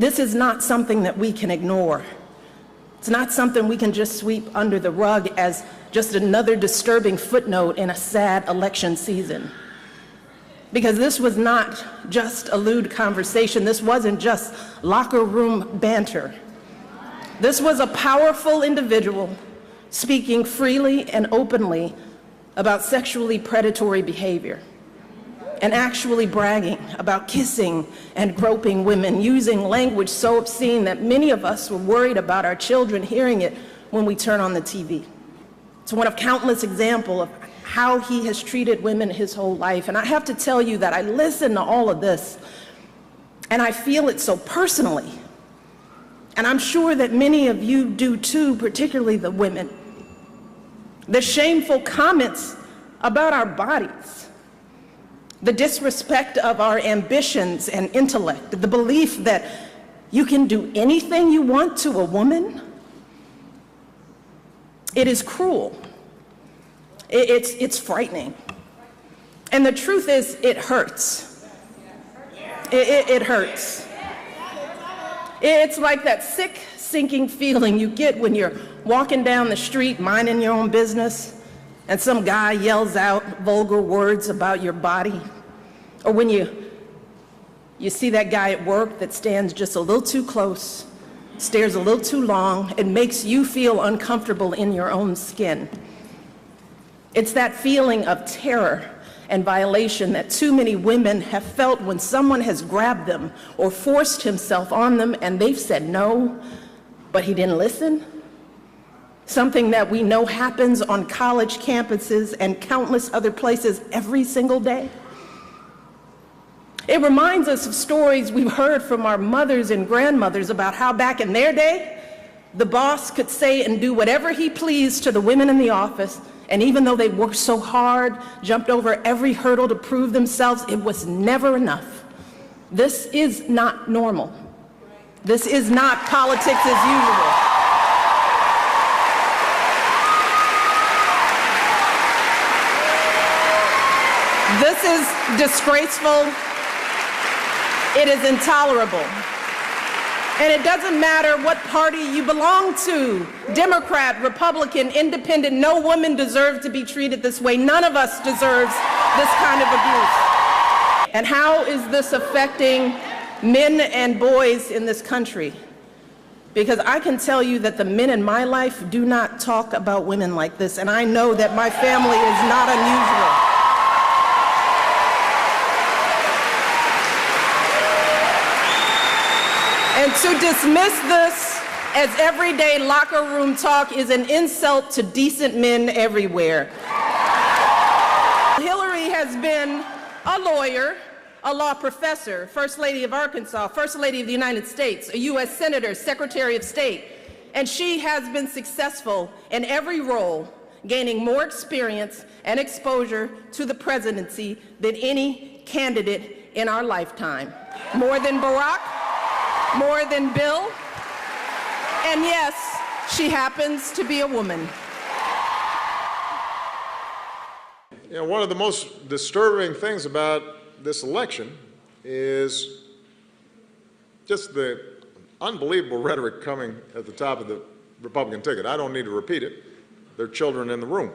This is not something that we can ignore. It's not something we can just sweep under the rug as just another disturbing footnote in a sad election season. Because this was not just a lewd conversation. This wasn't just locker room banter. This was a powerful individual speaking freely and openly about sexually predatory behavior, and actually bragging about kissing and groping women, using language so obscene that many of us were worried about our children hearing it when we turn on the TV. It's one of countless examples of how he has treated women his whole life. And I have to tell you that I listen to all of this, and I feel it so personally. And I'm sure that many of you do too, particularly the women. The shameful comments about our bodies, the disrespect of our ambitions and intellect, the belief that you can do anything you want to a woman. It is cruel. It's frightening. And the truth is, it hurts. It hurts. It's like that sick, sinking feeling you get when you're walking down the street minding your own business and some guy yells out vulgar words about your body. Or when you see that guy at work that stands just a little too close, stares a little too long, and makes you feel uncomfortable in your own skin. It's that feeling of terror and violation that too many women have felt when someone has grabbed them or forced himself on them and they've said no, but he didn't listen. Something that we know happens on college campuses and countless other places every single day. It reminds us of stories we've heard from our mothers and grandmothers about how back in their day, the boss could say and do whatever he pleased to the women in the office, and even though they worked so hard, jumped over every hurdle to prove themselves, it was never enough. This is not normal. This is not politics as usual. This is disgraceful. It is intolerable. And it doesn't matter what party you belong to, Democrat, Republican, Independent, no woman deserves to be treated this way. None of us deserves this kind of abuse. And how is this affecting men and boys in this country? Because I can tell you that the men in my life do not talk about women like this, and I know that my family is not unusual. And to dismiss this as everyday locker room talk is an insult to decent men everywhere. Hillary has been a lawyer, a law professor, First Lady of Arkansas, First Lady of the United States, a U.S. Senator, Secretary of State, and she has been successful in every role, gaining more experience and exposure to the presidency than any candidate in our lifetime. More than Barack, more than Bill, and yes, she happens to be a woman. You know, one of the most disturbing things about this election is just the unbelievable rhetoric coming at the top of the Republican ticket. I don't need to repeat it. There are children in the room.